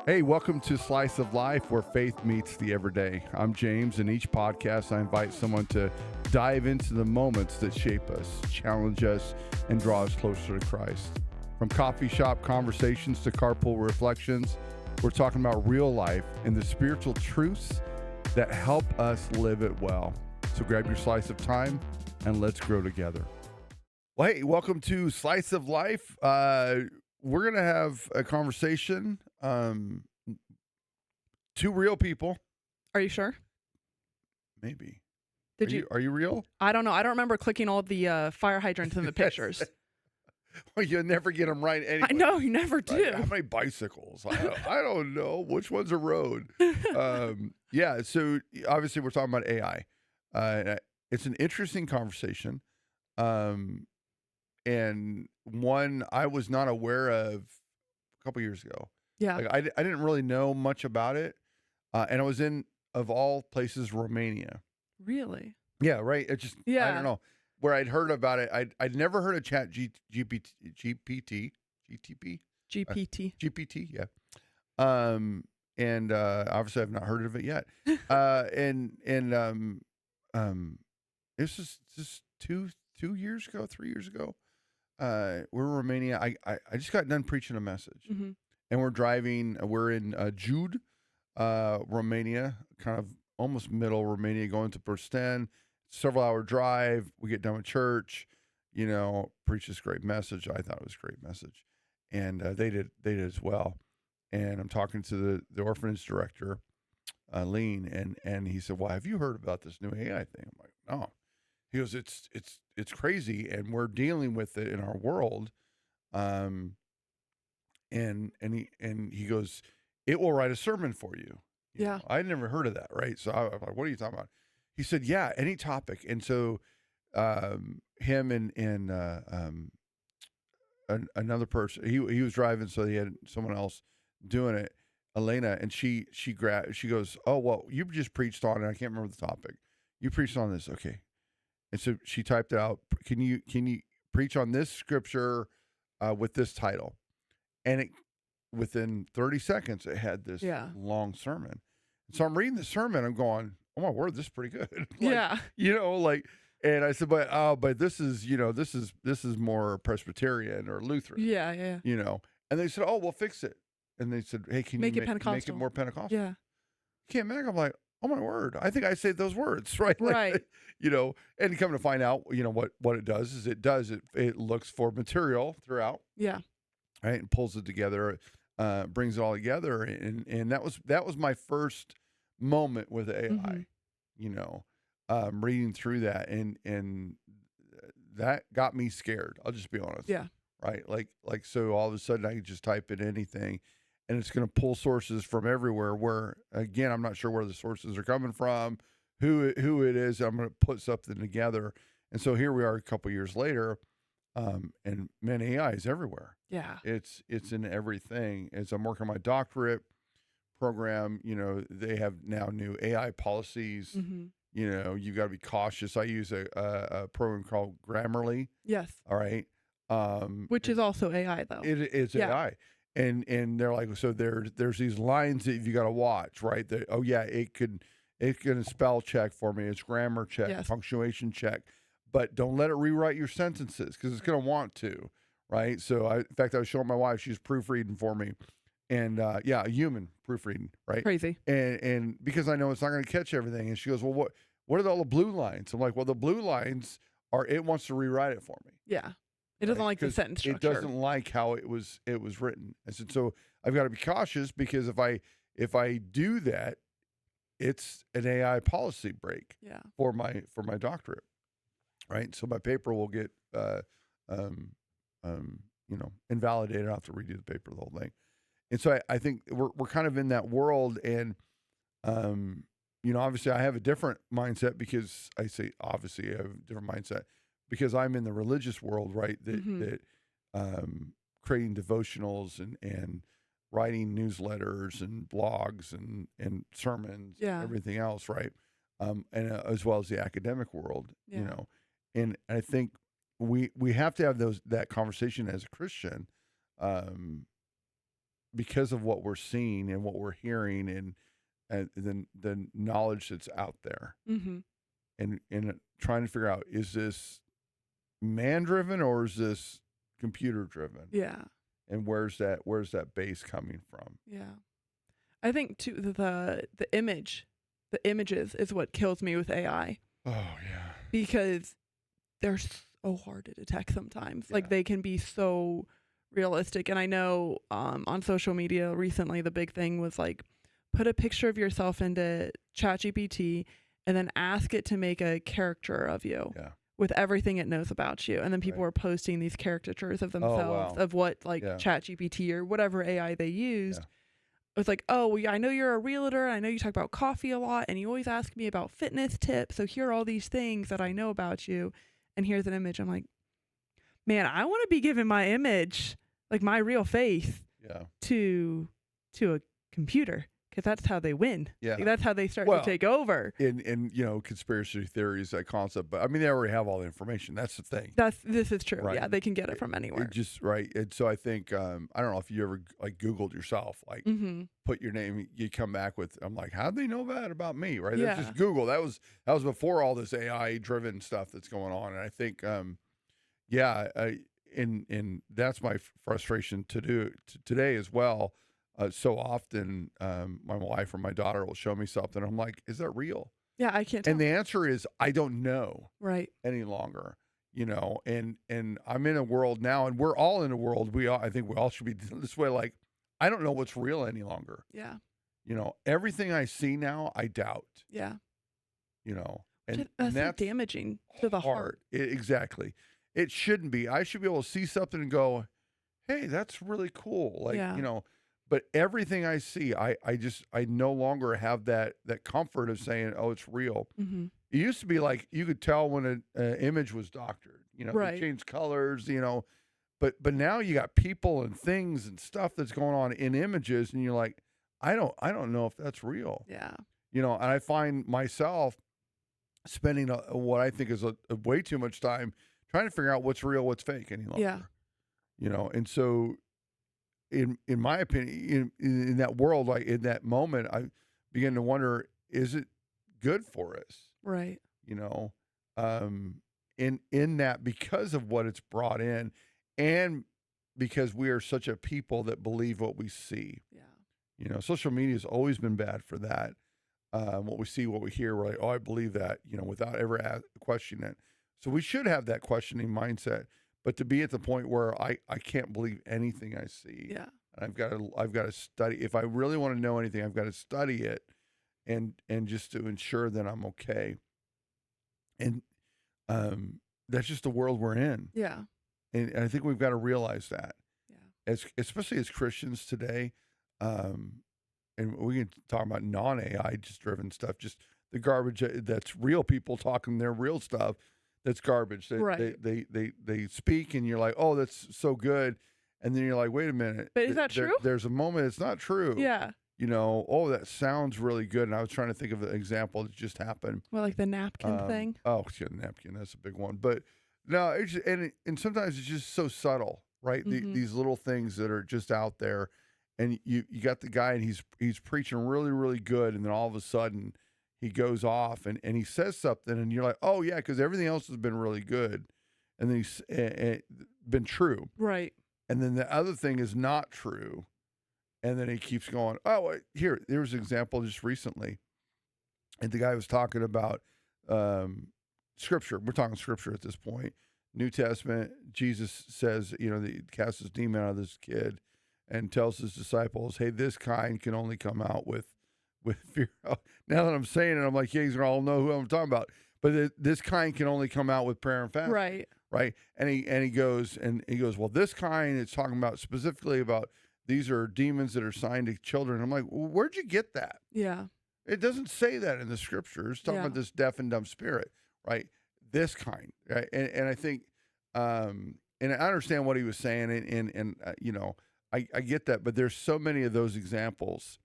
Hey, welcome to Slice of Life, where faith meets the everyday. I'm James, and each podcast I invite someone to dive into the moments that shape us, challenge us, and draw us closer to Christ. From coffee shop conversations to carpool reflections, we're talking about real life and the spiritual truths that help us live it well. So grab your slice of time and let's grow together. Well, hey, welcome to Slice of Life. We're going to have a conversation. Two real people. Are you sure? Maybe. Are you real? I don't know. I don't remember clicking all the fire hydrants in the pictures. Well, you never get them right anyway. I know, you never do. Right? How many bicycles? I don't know. Which one's a road? Yeah, so obviously we're talking about AI. It's an interesting conversation. And one I was not aware of a couple years ago. Yeah. Like I didn't really know much about it. And I was in, of all places, Romania. Really? Yeah, right. It just, I Yeah. don't know. Where I'd heard about it, I'd never heard of GPT, yeah. And obviously I've not heard of it yet. This is just 3 years ago. We're in Romania. I just got done preaching a message, Mm-hmm. and we're driving. We're in Jude, Romania, kind of almost middle Romania, going to Persten. Several hour drive. We get done with church. Preach this great message. I thought it was a great message, and they did as well. And I'm talking to the orphanage director, Lean, and he said, "Well, have you heard about this new AI thing?" I'm like, "No." He goes, "It's crazy, and we're dealing with it in our world." And he goes, "It will write a sermon for you." Yeah. I'd never heard of that, right? So I was like, "What are you talking about?" He said, "Yeah, any topic." And so him and another person, he was driving, so he had someone else doing it, Elena, and she goes, "Oh, well, you just preached on it. I can't remember the topic. You preached on this, okay?" And so she typed it out. Can you preach on this scripture with this title? And within 30 seconds, it had this long sermon. So I'm reading the sermon. I'm going, "Oh my word, this is pretty good." Yeah. And I said, but this is more Presbyterian or Lutheran. Yeah. And they said, "Oh, we'll fix it." And they said, "Hey, can Make you it make it Pentecostal. more Pentecostal?" Yeah. Can't make. I'm like, "Oh my word, I think I saved those words," right? Right. And come to find out, what it does is it looks for material throughout, Yeah. right, and pulls it together, brings it all together, and that was my first moment with AI, reading through that, and that got me scared. I'll just be honest. Yeah. Right, like so all of a sudden I could just type in anything, and it's going to pull sources from everywhere. Where again, I'm not sure where the sources are coming from, who it is. I'm going to put something together, and so here we are a couple years later, and man, AI is everywhere. Yeah. It's in everything. As I'm working on my doctorate program, they have now new AI policies. Mm-hmm. You got to be cautious. I use a program called Grammarly. Yes. All right. Which is also AI though. It's AI. And they're like, so there's these lines that you got to watch, right? That, oh yeah, it can spell check for me. It's grammar check, Yes. punctuation check, but don't let it rewrite your sentences because it's going to want to, right? So in fact, I was showing my wife, she's proofreading for me, and a human proofreading, right? Crazy. And because I know it's not going to catch everything, and she goes, "Well, what are all the blue lines?" I'm like, "Well, the blue lines are it wants to rewrite it for me." Yeah. It doesn't like the sentence structure. It doesn't like how it was written. I said, so I've got to be cautious because if I do that, it's an AI policy break. Yeah. For my doctorate, right? So my paper will get invalidated. I'll have to redo the paper, the whole thing. And so I think we're kind of in that world, and obviously I have a different mindset because I have a different mindset. Because I'm in the religious world, right? That creating devotionals and writing newsletters and blogs and sermons, and everything else, right? And as well as the academic world, And I think we have to have that conversation as a Christian, because of what we're seeing and what we're hearing and then the knowledge that's out there, Mm-hmm. and trying to figure out, is this man driven or is this computer driven? Yeah. And where's that base coming from? Yeah. I think too the images is what kills me with AI, Oh yeah. because they're so hard to detect sometimes. Yeah. Like they can be so realistic. And I know on social media recently the big thing was like, put a picture of yourself into ChatGPT and then ask it to make a caricature of you. Yeah. With everything it knows about you. And then people Right. were posting these caricatures of Oh, themselves wow. of what like Yeah. ChatGPT or whatever AI they used. Yeah. It was like, oh, well, yeah, I know you're a realtor. I know you talk about coffee a lot and you always ask me about fitness tips. So here are all these things that I know about you. And here's an image. I'm like, man, I want to be given my image, like my real face, Yeah. to a computer, because that's how they win. Yeah. Like, that's how they start Well, to take over. In conspiracy theories, that concept, but I mean, they already have all the information. That's the thing. This is true. Right. Yeah, they can get it from anywhere. It just right. And so I think I don't know if you ever like Googled yourself, like Mm-hmm. put your name, you come back with, I'm like, how'd they know that about me? Right. Yeah. That's just Google. That was before all this AI driven stuff that's going on. And I think and that's my frustration today as well. So often my wife or my daughter will show me something. I'm like, is that real? Yeah, I can't tell. And the answer is, I don't know Right. any longer, and I'm in a world now, and we're all in a world. I think we all should be this way. Like, I don't know what's real any longer. Yeah. Everything I see now, I doubt, Yeah. and That's so that's damaging to the heart. Exactly. It shouldn't be. I should be able to see something and go, hey, that's really cool. Like, Yeah. but everything I see, I no longer have that comfort of saying, oh, it's real. Mm-hmm. It used to be like you could tell when an image was doctored, Right. They changed colors, but now you got people and things and stuff that's going on in images, and you're like, I don't know if that's real. Yeah. And I find myself spending what I think is a way too much time trying to figure out what's real, what's fake any longer. Yeah. And so in my opinion, in that world, like in that moment, I begin to wonder, is it good for us? Right. In that, because of what it's brought in, and because we are such a people that believe what we see. Yeah. Social media has always been bad for that. What we see, what we hear, we're like, oh, I believe that, without ever questioning it. So we should have that questioning mindset, but to be at the point where I can't believe anything I see. Yeah. And I've got to study. If I really want to know anything, I've got to study it, and just to ensure that I'm okay. And that's just the world we're in. Yeah. And I think we've got to realize that. Yeah. Especially as Christians today, and we can talk about non-AI just driven stuff, just the garbage that's real people talking their real stuff. That's garbage. Right. They speak, and you're like, oh, that's so good. And then you're like, wait a minute. But is that true? There's a moment it's not true. Yeah. Oh, that sounds really good. And I was trying to think of an example that just happened. Well, like the napkin thing. Oh, yeah, napkin. That's a big one. But no, it's just, and sometimes it's just so subtle, right? Mm-hmm. These little things that are just out there, and you got the guy, and he's preaching really, really good, and then all of a sudden he goes off and he says something, and you're like, oh yeah, because everything else has been really good, and then he's been true, Right. and then the other thing is not true, and then he keeps going. Oh, there's an example just recently, and the guy was talking about scripture. We're talking scripture at this point. New Testament. Jesus says, he casts this demon out of this kid, and tells his disciples, hey, this kind can only come out with fear. Now that I'm saying it, I'm like, yeah, he's gonna all know who I'm talking about. But this kind can only come out with prayer and fasting. Right. Right. And he goes, well, this kind, it's talking about specifically about these are demons that are signed to children. I'm like, well, where'd you get that? Yeah. It doesn't say that in the scriptures. It's talking about this deaf and dumb spirit, right? This kind, right? And I think, and I understand what he was saying, and I get that, but there's so many of those examples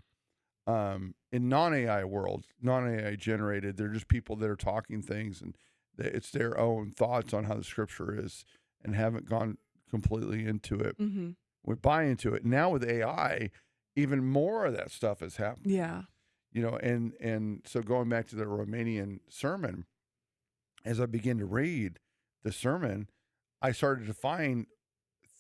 in non-AI world, non-AI generated. They're just people that are talking things, and it's their own thoughts on how the scripture is, and haven't gone completely into it. Mm-hmm. We buy into it. Now with AI, even more of that stuff is happening. Yeah. And so going back to the Romanian sermon, as I began to read the sermon, I started to find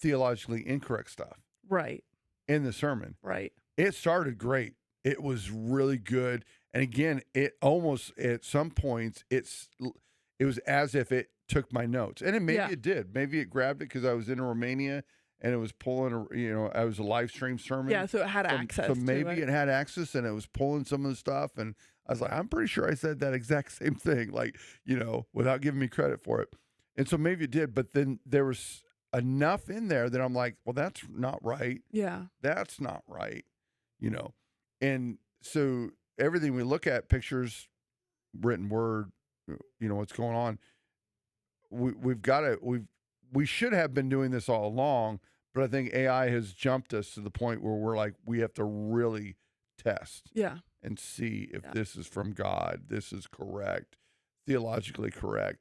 theologically incorrect stuff Right. in the sermon. Right. It started great. It was really good. And again, it almost at some points it was as if it took my notes, and maybe it did. Maybe it grabbed it because I was in Romania and it was pulling. I was a live stream sermon. Yeah. So it had access. So to maybe it had access, and it was pulling some of the stuff. And I was like, I'm pretty sure I said that exact same thing, like without giving me credit for it. And so maybe it did, but then there was enough in there that I'm like, well, that's not right. Yeah. That's not right. And so everything we look at, pictures, written word, what's going on. We should have been doing this all along, but I think AI has jumped us to the point where we're like, we have to really test and see if this is from God, this is correct, theologically correct,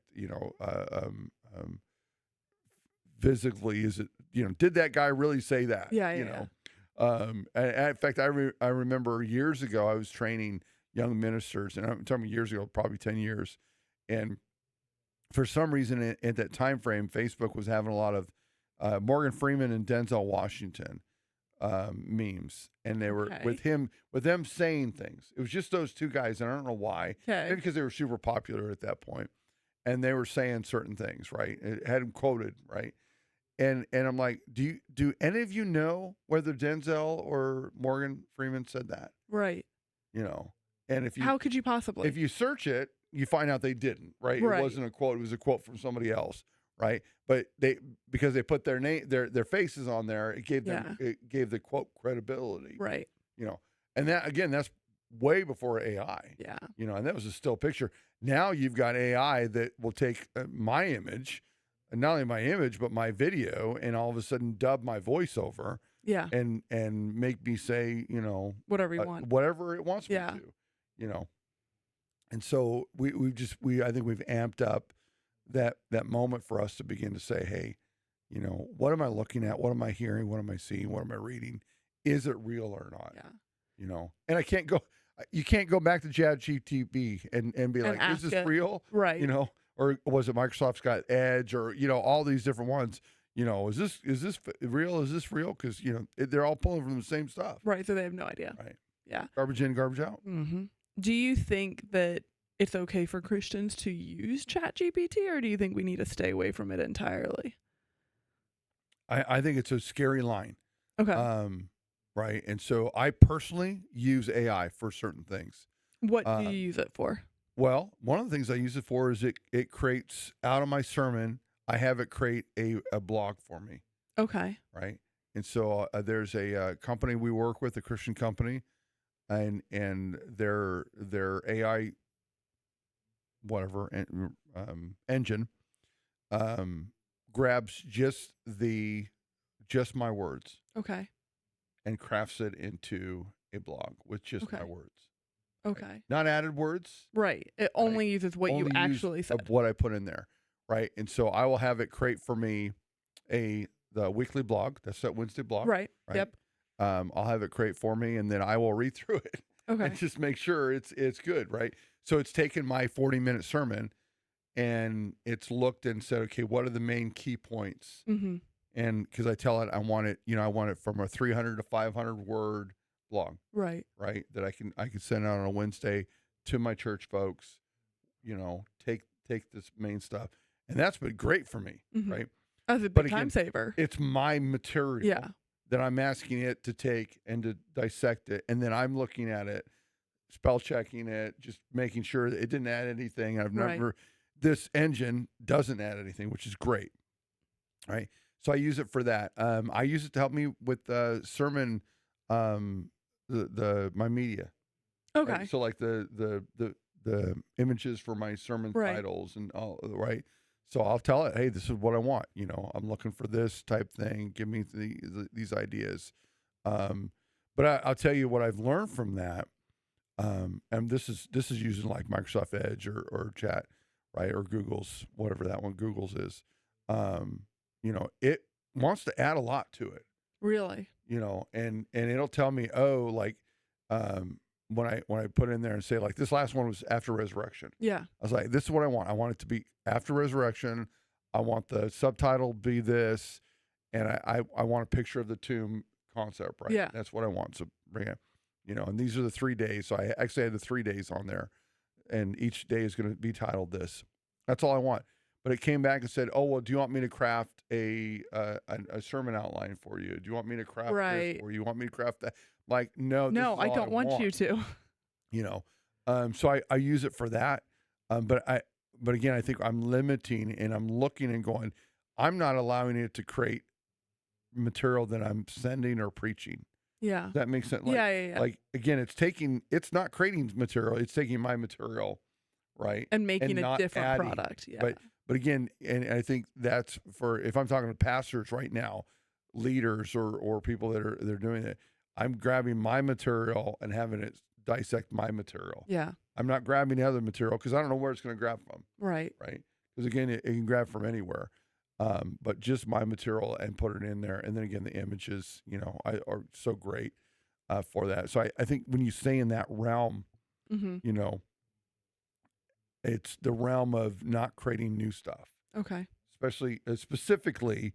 physically, is it, did that guy really say that? In fact, I remember years ago, I was training young ministers, and I'm talking years ago, probably 10 years. And for some reason at that time frame, Facebook was having a lot of Morgan Freeman and Denzel Washington memes. And they were with them saying things. It was just those two guys, and I don't know why. Maybe because they were super popular at that point. And they were saying certain things, right? It had them quoted, right? And I'm like, do any of you know whether Denzel or Morgan Freeman said that? Right. And if you, how could you possibly? If you search it, you find out they didn't, right? It wasn't a quote; it was a quote from somebody else, right? But because they put their name, their faces on there, it gave the quote credibility, right? And that again, that's way before AI, and that was a still picture. Now you've got AI that will take my image, and not only my image but my video, and all of a sudden dub my voiceover, and make me say, whatever you want, whatever it wants me to, And so I think we've amped up that moment for us to begin to say, hey, what am I looking at? What am I hearing? What am I seeing? What am I reading? Is it real or not? And you can't go back to ChatGPT and be like, is this real? Right. Or was it Microsoft's got Edge, or, all these different ones, is this real? Is this real? Because, they're all pulling from the same stuff. Right. So they have no idea. Right. Yeah. Garbage in, garbage out. Mm-hmm. Do you think that it's okay for Christians to use ChatGPT, or do you think we need to stay away from it entirely? I think it's a scary line. Okay. Right. And so I personally use AI for certain things. What do you use it for? Well, one of the things I use it for is it creates, out of my sermon, I have it create a blog for me. Okay. Right. And so there's a company we work with, a Christian company, and their AI engine grabs just my words. Okay. And crafts it into a blog with just my words. Okay. Right? Not added words. Right. It only uses what you actually said. What I put in there. Right. And so I will have it create for me the weekly blog. That's that Wednesday blog. Right. Yep. I'll have it create for me, and then I will read through it. Okay. And just make sure it's good. Right. So it's taken my 40-minute sermon and it's looked and said, okay, what are the main key points? Mm-hmm. And because I tell it, I want it from a 300 to 500 word blog. Right. Right. That I can send out on a Wednesday to my church folks, take this main stuff. And that's been great for me. Mm-hmm. Right. As a big time saver. It's my material that I'm asking it to take and to dissect it. And then I'm looking at it, spell checking it, just making sure that it didn't add anything. This engine doesn't add anything, which is great. Right. So I use it for that. I use it to help me with sermon, my media. Okay. Right? So like the images for my sermon titles and all. Right. So I'll tell it, hey, this is what I want. I'm looking for this type thing. Give me these ideas. But I'll tell you what I've learned from that. And this is using like Microsoft Edge or Chat, right, or Google's, whatever that one Google's is. It wants to add a lot to it. Really? And it'll tell me, oh, like, when I put in there and say, like, this last one was after resurrection. Yeah. I was like, this is what I want. I want it to be after resurrection. I want the subtitle to be this, and I want a picture of the tomb concept, right? Yeah. That's what I want. So bring it, and these are the 3 days. So I actually had the 3 days on there, and each day is going to be titled this. That's all I want. But it came back and said, oh, well, do you want me to craft a sermon outline for you? Do you want me to craft this, or you want me to craft that? Like, no, No, I don't want you to. So I use it for that. But again, I think I'm limiting, and I'm looking and going, I'm not allowing it to create material that I'm sending or preaching. Yeah. Does that make sense? Like, yeah. Like, again, it's not creating material. It's taking my material, right? And making a different adding. product. Yeah. But again, and I think that's for, if I'm talking to pastors right now, leaders or people they're doing it, I'm grabbing my material and having it dissect my material. Yeah. I'm not grabbing the other material because I don't know where it's going to grab from. Right. Right. Because again, it can grab from anywhere. But just my material and put it in there. And then again, the images, are so great for that. So I think when you stay in that realm, it's the realm of not creating new stuff. Okay. Specifically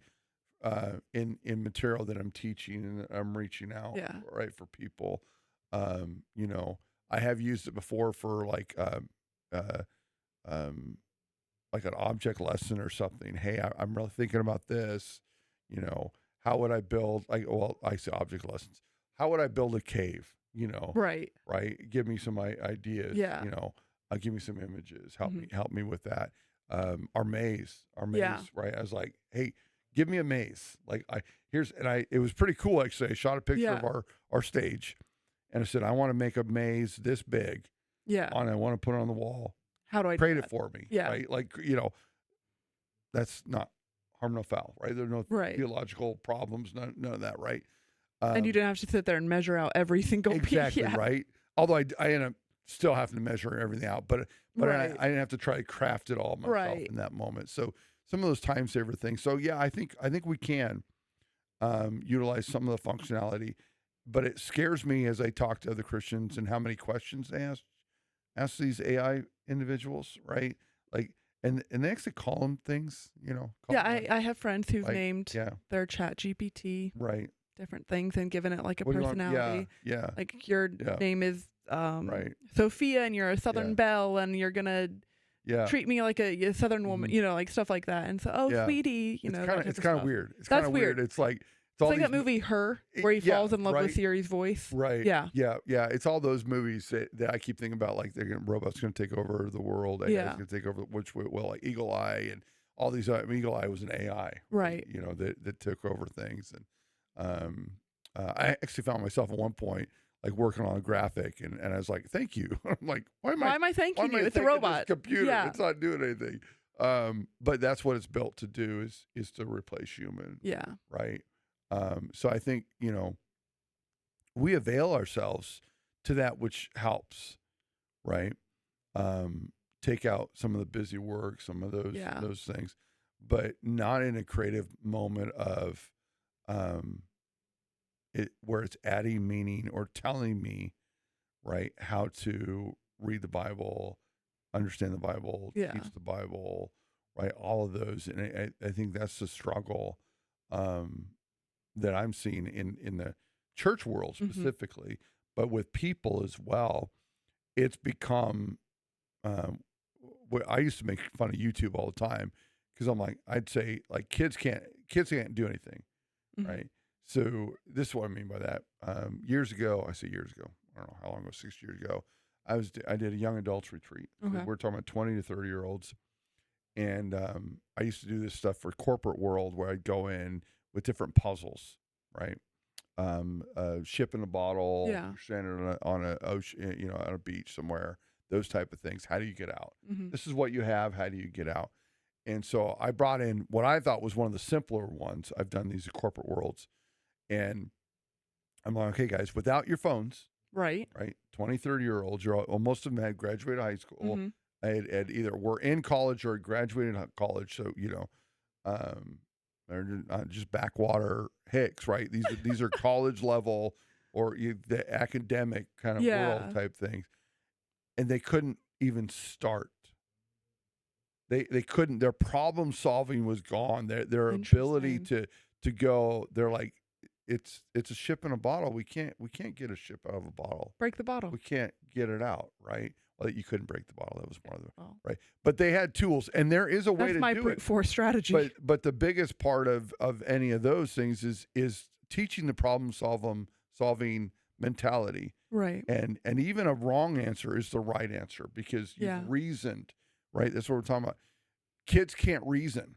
in material that I'm teaching and I'm reaching out, right, for people. I have used it before for like an object lesson or something. Hey, I'm really thinking about this. How would I build? I say object lessons. How would I build a cave? Right. Give me some ideas. Yeah. Give me some images. Help me with that. Our maze. Right. I was like, hey, give me a maze. Like it was pretty cool actually. I shot a picture of our stage, and I said, I want to make a maze this big. Yeah. And I want to put it on the wall. How do I create it for me? Yeah. Right. Like, that's not harm, no foul, right? There's no theological problems, none of that, right? And you didn't have to sit there and measure out every single piece. Exactly, right? Although I end up still having to measure everything out, but I didn't have to try to craft it all myself in that moment. So some of those time saver things. So yeah, I think we can utilize some of the functionality, but it scares me as I talk to other Christians and how many questions they ask these AI individuals, right? Like, and they actually call them things, I have friends who've named their chat GPT different things and given it like a personality. Like your name is Sophia, and you're a Southern belle, and you're gonna treat me like a Southern woman, like stuff like that. And so, sweetie, it's kind of weird. It's kind of weird. It's like like that movie Her, where he falls in love with Siri's voice. Right. Yeah. Yeah. It's all those movies that I keep thinking about, like robots going to take over the world. AI is going to take over, which will, like Eagle Eye and all these. Eagle Eye was an AI, right? That took over things. And I actually found myself at one point like working on a graphic, and I was like, "Thank you." I'm like, "Why am I thanking you? It's a robot. Computer. Yeah. It's not doing anything." But that's what it's built to do is to replace human. Yeah. Right. So I think, we avail ourselves to that which helps, right? Take out some of the busy work, some of those things, but not in a creative moment of where it's adding meaning or telling me, right, how to read the Bible, understand the Bible, teach the Bible, right? All of those. And I think that's the struggle that I'm seeing in the church world specifically, but with people as well. It's become, I used to make fun of YouTube all the time because I'm like, I'd say like kids can't do anything, right? So this is what I mean by that. Years ago, I don't know how long ago, 6 years ago, I did a young adults retreat. Okay. We're talking about 20 to 30-year-olds. And I used to do this stuff for corporate world where I'd go in with different puzzles, right? Ship in a bottle, stranded on a ocean, on a beach somewhere, those type of things. How do you get out? This is what you have. How do you get out? And so I brought in what I thought was one of the simpler ones. I've done these corporate worlds, and I'm like, okay, guys, without your phones, right? 20, 30-year-olds, most of them had graduated high school. Had either were in college or graduated college. So, They're just backwater hicks, right? These are college level or the academic kind of world type things, and they couldn't even start. They couldn't. Their problem solving was gone. Their ability to go. They're like, it's a ship in a bottle. We can't get a ship out of a bottle. Break the bottle. We can't get it out, right? Well, you couldn't break the bottle. That was one of them, right? But they had tools, and there is a way to do it. That's my brute force strategy. But the biggest part of any of those things is teaching the problem solving mentality, right? And even a wrong answer is the right answer because you've reasoned, right? That's what we're talking about. Kids can't reason,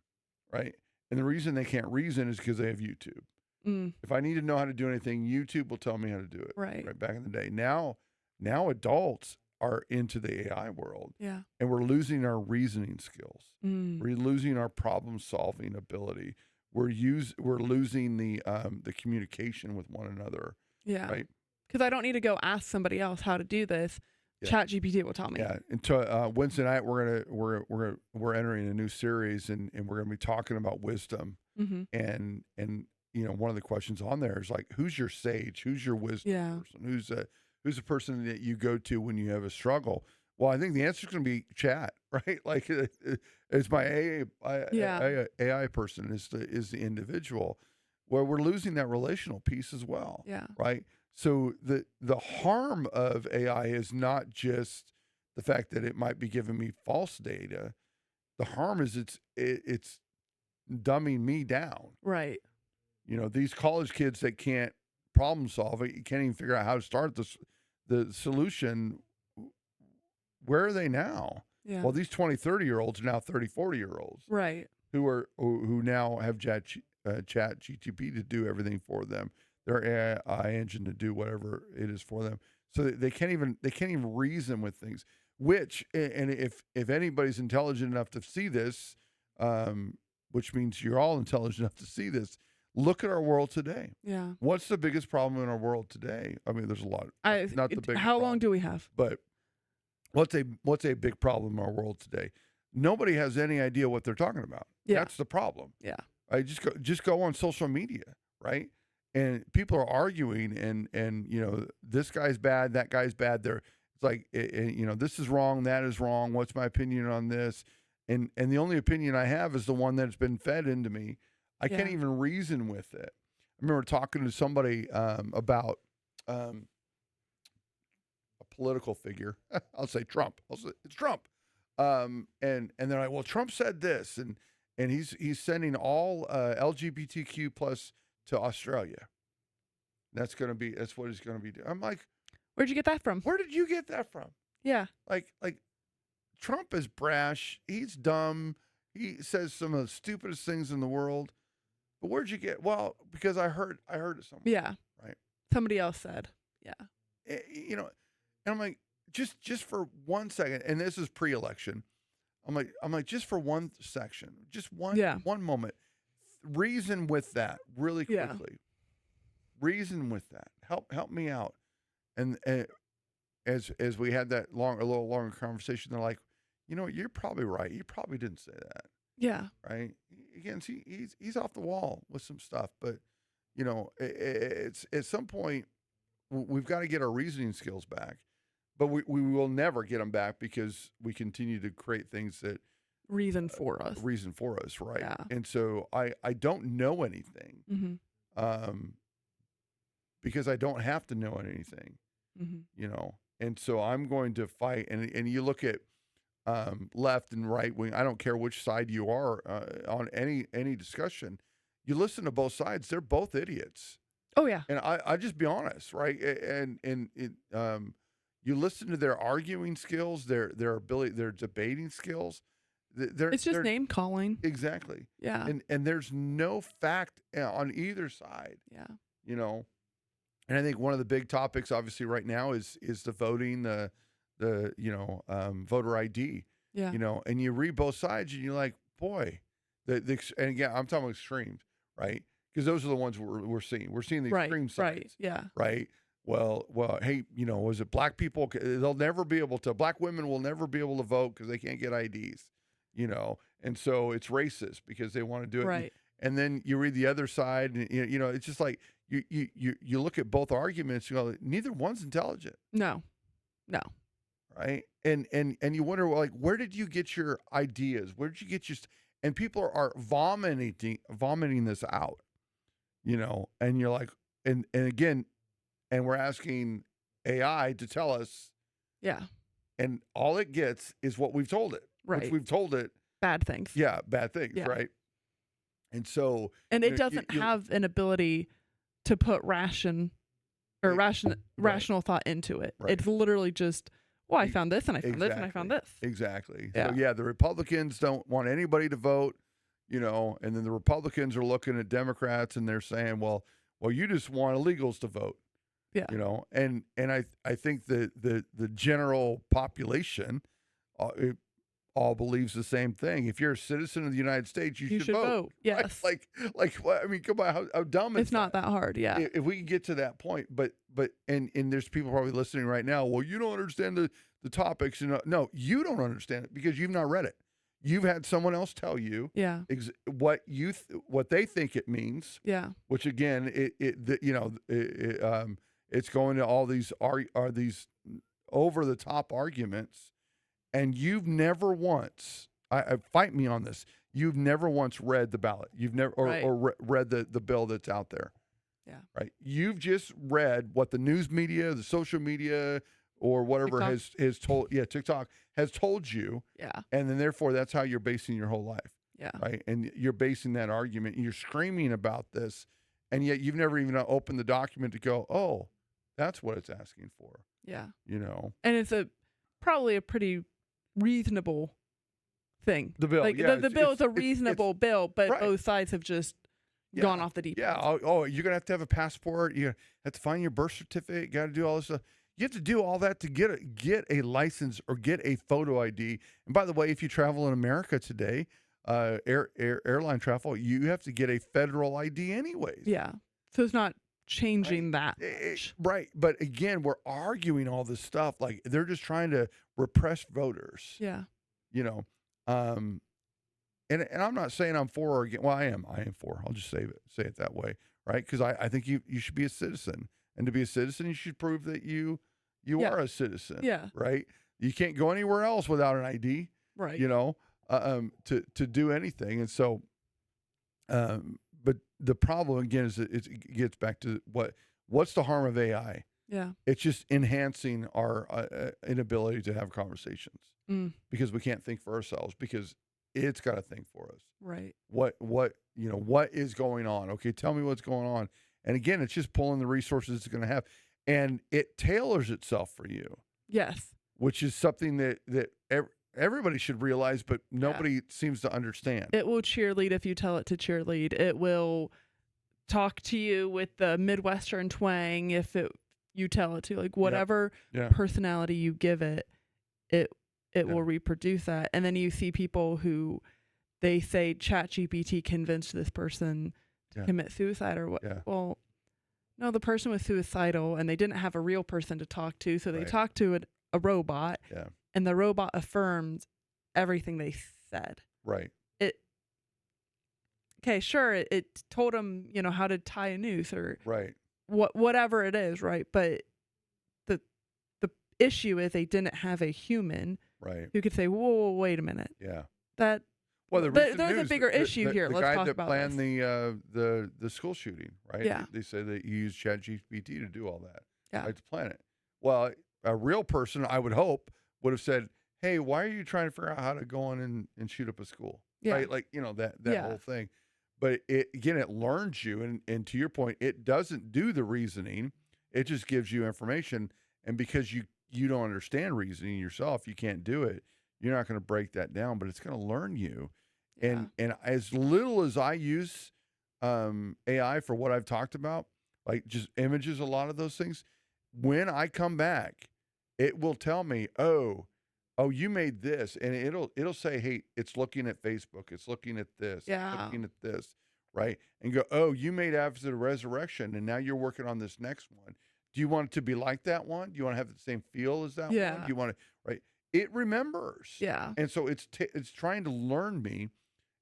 right? And the reason they can't reason is because they have YouTube. If I need to know how to do anything, YouTube will tell me how to do it. Right. Back in the day. Now adults are into the AI world. Yeah. And we're losing our reasoning skills. We're losing our problem solving ability. We're losing the communication with one another. Yeah. Right. Because I don't need to go ask somebody else how to do this. ChatGPT will tell me. Yeah. And Wednesday night we're entering a new series and we're gonna be talking about wisdom. And one of the questions on there is like, who's your sage? Who's your wisdom person? Who's the person that you go to when you have a struggle? Well, I think the answer is going to be chat, right? Like it's my AI person is the individual, where we're losing that relational piece as well. Yeah. Right. So the harm of AI is not just the fact that it might be giving me false data. The harm is it's dumbing me down. Right. These college kids that can't problem solve it, you can't even figure out how to start the solution. Where are they now? Yeah. Well, these 20, 30-year-olds are now 30, 40-year-olds. Right. Who now have chat GTP to do everything for them. Their AI engine to do whatever it is for them. So they can't even reason with things. Which, and if anybody's intelligent enough to see this, which means you're all intelligent enough to see this, look at our world today. Yeah. What's the biggest problem in our world today? I mean, there's a lot. Not the biggest. How long do we have? But what's a big problem in our world today? Nobody has any idea what they're talking about. Yeah. That's the problem. Yeah. I just go on social media, right? And people are arguing, and this guy's bad, that guy's bad. It's like this is wrong, that is wrong. What's my opinion on this? And the only opinion I have is the one that's been fed into me. I can't even reason with it. I remember talking to somebody about a political figure. I'll say Trump. It's Trump. And they're like, well, Trump said this, and he's sending all LGBTQ plus to Australia. That's what he's gonna be doing. I'm like, where'd you get that from? Where did you get that from? Yeah. Like Trump is brash. He's dumb. He says some of the stupidest things in the world. But where'd you get? Well, because I heard it somewhere. Yeah. Right. Somebody else said. Yeah. And I'm like, just for 1 second, and this is pre-election. I'm like, just for one section, just one moment, reason with that really quickly. Yeah. Reason with that. Help me out. And as we had that a little longer conversation, they're like, you're probably right. You probably didn't say that. Yeah. Right. Again, see, he's off the wall with some stuff, but it's at some point we've got to get our reasoning skills back, but we will never get them back because we continue to create things that reason for us, right? Yeah. And so I don't know anything, because I don't have to know anything, and so I'm going to fight. And you look at left and right wing. I don't care which side you are on any discussion. You listen to both sides; they're both idiots. Oh yeah. And I just be honest, right? And you listen to their arguing skills, their ability, their debating skills. It's just name calling. Exactly. Yeah. And there's no fact on either side. Yeah. And I think one of the big topics, obviously, right now is the voting, the voter ID. Yeah. And you read both sides, and you're like, boy, and again, I'm talking about extremes, right? Because those are the ones we're seeing. We're seeing the extreme sides. Right. Yeah. Right. Well, hey, was it black people? They'll never be able to. Black women will never be able to vote because they can't get IDs. And so it's racist because they want to do it. Right. and then you read the other side, and you know, it's just like you look at both arguments, you go, neither one's intelligent. No. Right. And you wonder, well, like, where did you get your ideas? Where did you get your, and people are vomiting this out, you know, and you're like, and again, and we're asking AI to tell us, Yeah. and all it gets is what we've told it. Right. Which we've told it. Bad things. Yeah. Bad things. Yeah. Right. And so. And it doesn't have an ability to put rational thought into it. Right. It's literally just, well, I found this and I found this and I found this. Exactly. Yeah. So yeah, the Republicans don't want anybody to vote, you know, and then the Republicans are looking at Democrats and they're saying, well, you just want illegals to vote. Yeah. You know, and I think the general population it all believes the same thing. If you're a citizen of the United States, you should vote. Yes. Like I mean, come on, how dumb is it's not that hard. Yeah. If we can get to that point, but and there's people probably listening right now. Well, you don't understand the topics. No, you don't understand it because you've not read it. You've had someone else tell you Yeah. what they think it means. Yeah. Which again, it's going to all these are these over the top arguments, and you've never once. I fight me on this. You've never once read the ballot. You've never or read the bill that's out there. Yeah. Right. You've just read what the news media, the social media, or whatever has told. Yeah, TikTok has told you. Yeah. And then therefore that's how you're basing your whole life. Yeah. Right. And you're basing that argument. And you're screaming about this, and yet you've never even opened the document to go, oh, that's what it's asking for. Yeah. You know. And it's probably a pretty reasonable thing. The bill. Like yeah, the bill is a reasonable bill, but right. Both sides have just gone off the deep end. Yeah. Oh, you're gonna have a passport. You have to find your birth certificate. You got to do all this stuff. You have to do all that to get a license or get a photo ID. And by the way, if you travel in America today, airline travel, you have to get a federal ID anyways. Yeah. So it's not changing that much. Right. But again, we're arguing all this stuff. Like they're just trying to repress voters. Yeah. You know, and I'm not saying I'm for or against. Well, I am for. I'll just say it that way. Right. Because I think you should be a citizen. And to be a citizen, you should prove that you are a citizen. Yeah. Right. You can't go anywhere else without an ID. Right. You know, to do anything. And so, but the problem again is that it gets back to what's the harm of AI? Yeah. It's just enhancing our inability to have conversations because we can't think for ourselves because it's got to think for us. Right. What is going on? Okay. Tell me what's going on. And again, it's just pulling the resources it's going to have, and it tailors itself for you. Yes. Which is something that everybody should realize, but nobody seems to understand. It will cheerlead if you tell it to cheerlead. It will talk to you with the Midwestern twang if you tell it to. Like whatever personality you give it, it will reproduce that. And then you see people who they say ChatGPT convinced this person to commit suicide or what. Yeah. Well, no, the person was suicidal and they didn't have a real person to talk to. So they talked to a robot and the robot affirmed everything they said. Right. Okay, sure. It told them, how to tie a noose or whatever it is. Right. But the issue is they didn't have a human who could say, whoa, wait a minute. Yeah. There's a bigger issue here. Let's talk about this. The guy that planned the school shooting, right? Yeah. They said that you used ChatGPT to do all that. Yeah. Right, to plan it. Well, a real person, I would hope, would have said, hey, why are you trying to figure out how to go in and shoot up a school? Yeah. Right? Like, that whole thing. But it learns you. And to your point, it doesn't do the reasoning. It just gives you information. And because you don't understand reasoning yourself, you can't do it. You're not going to break that down, but it's going to learn you. And as little as I use AI for what I've talked about, like just images, a lot of those things, when I come back, it will tell me, oh, you made this. And it'll say, hey, it's looking at Facebook. It's looking at this. Yeah. It's looking at this. Right. And go, oh, you made after the resurrection. And now you're working on this next one. Do you want it to be like that one? Do you want to have the same feel as that one? Do you want to, right? It remembers. Yeah. And so it's trying to learn me,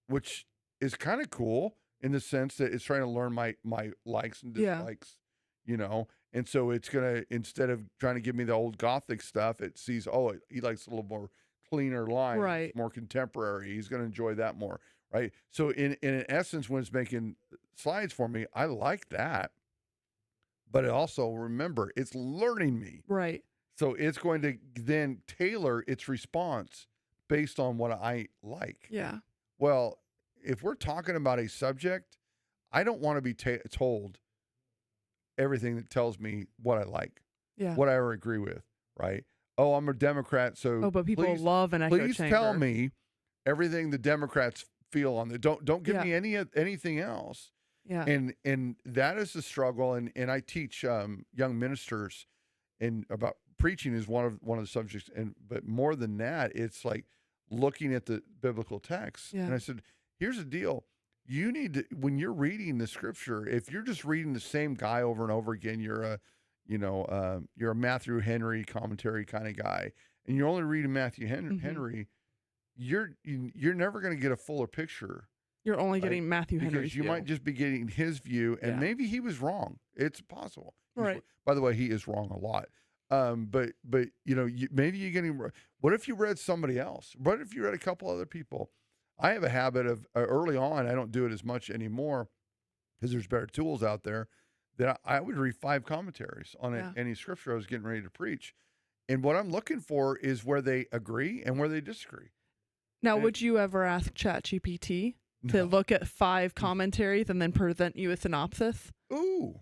which is kind of cool in the sense that it's trying to learn my likes and Yeah. dislikes, you know. And so it's gonna, instead of trying to give me the old Gothic stuff, it sees, oh, he likes a little more cleaner lines, Right. more contemporary. He's gonna enjoy that more, right? So in essence, when it's making slides for me, I like that. But it also, remember, it's learning me. Right. So it's going to then tailor its response based on what I like. Yeah. Well, if we're talking about a subject, I don't want to be told everything that tells me what I like, Yeah. what I agree with, right? Oh, I'm a Democrat, so Oh, but people please, love an echo please chamber. tell me everything the Democrats feel on it. Don't give Yeah. me anything else. Yeah. And that is the struggle. And I teach young ministers, and about preaching is one of the subjects. But more than that, it's like looking at the biblical text. Yeah. And I said, here's the deal. You need to, when you're reading the scripture, if you're just reading the same guy over and over again, you're a Matthew Henry commentary kind of guy, and you're only reading Matthew Henry, you're never going to get a fuller picture. You're only getting Matthew Henry's because you view. might just be getting his view, and Yeah. maybe he was wrong. It's possible. Right. By the way, he is wrong a lot. But maybe you're getting. What if you read somebody else? What if you read a couple other people? I have a habit of early on. I don't do it as much anymore because there's better tools out there. That I would read 5 commentaries on any scripture I was getting ready to preach, and what I'm looking for is where they agree and where they disagree. Now, would you ever ask ChatGPT to No. look at 5 commentaries and then present you a synopsis? Ooh,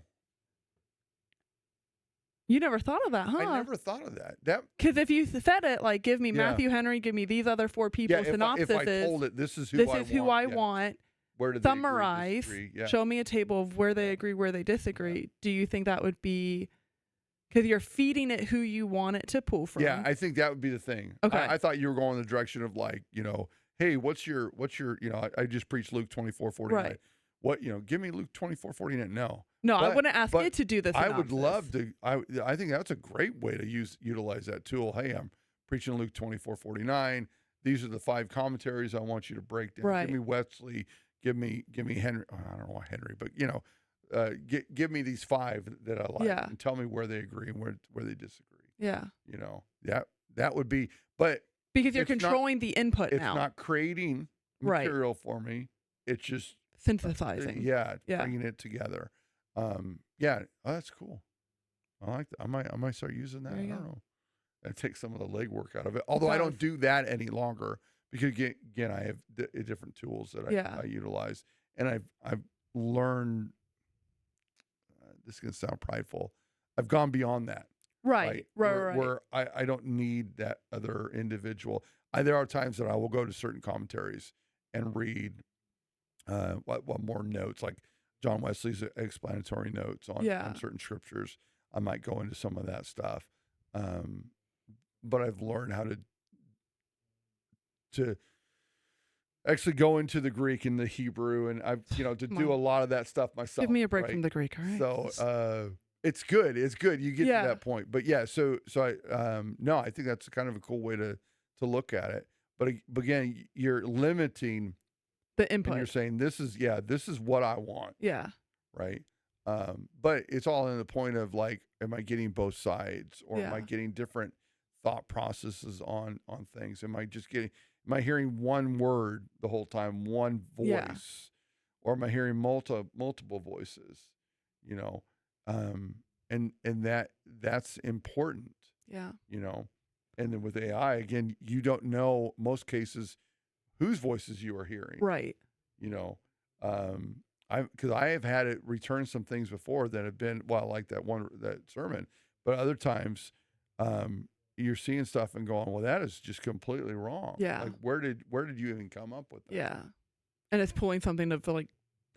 You never thought of that, huh? I never thought of that. Because if you said it, like, give me Yeah. Matthew Henry, give me these other 4 people synopsises. If I told it, this is who I want. want. Where did Summarize. they agree, disagree? Yeah. Show me a table of where they agree, where they disagree. Do you think that would be because you're feeding it who you want it to pull from? Yeah, I think that would be the thing. Okay. I thought you were going in the direction of like, hey, what's your, I just preached Luke 24:49. Right. What, give me Luke 24:49. No. No, I But- wouldn't ask but it to do this. I would love to. I think that's a great way to utilize that tool. Hey, I'm preaching Luke 24:49. These are the 5 commentaries I want you to break down. Right. Give me Wesley. Give me Henry. I don't know why Henry, but give me these 5 that I like, Yeah. and tell me where they agree and where they disagree. Yeah. That would be. But Because you're it's not- controlling the input it's now. not creating Right. material for me. It's just Synthesizing. yeah, Yeah. bringing it together. Oh, that's cool. I like that. I might start using that. There I you don't go. know. That takes some of the legwork out of it. Although I don't do that any longer because again I have different tools that I utilize, and I've learned. This is gonna sound prideful. I've gone beyond that. Right. Where I don't need that other individual. There are times that I will go to certain commentaries and read more notes, like John Wesley's explanatory notes on certain scriptures. I might go into some of that stuff. But I've learned how to actually go into the Greek and the Hebrew, and I've to do a lot of that stuff myself. Give me a break right? from the Greek, all right? So it's good. It's good. You get to that point. But yeah, so I think that's kind of a cool way to look at it. But again, you're limiting the input. and you're saying this is what I want. Yeah. Right. But it's all in the point of like, am I getting both sides, or am I getting different thought processes on things? Am I hearing one word the whole time, one voice, or am I hearing multiple voices? And that's important. Yeah. And then with AI, again, you don't know most cases whose voices you are hearing. Right. Because I have had it return some things before that have been, like that sermon, but other times, you're seeing stuff and going, well, that is just completely wrong. Yeah. Like where did you even come up with that? Yeah. And it's pulling something of like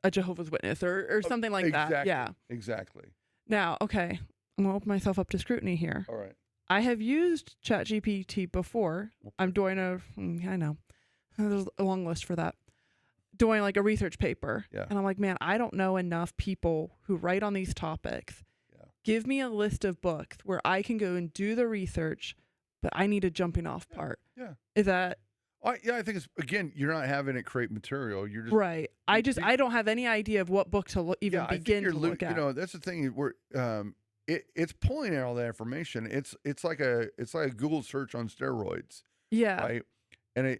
a Jehovah's Witness or something like that. Yeah. Exactly. Now, okay, I'm going to open myself up to scrutiny here. All right. I have used ChatGPT before. Okay. I'm doing I know, there's a long list for that. Doing like a research paper. Yeah. And I'm like, man, I don't know enough people who write on these topics. Yeah. Give me a list of books where I can go and do the research, but I need a jumping off part. Yeah. Is that I think it's, again, you're not having it create material. You're just Right. I don't have any idea of what book to even I think begin you're to look at. You know, that's the thing. It's pulling out all that information. It's like a Google search on steroids, Yeah. right? And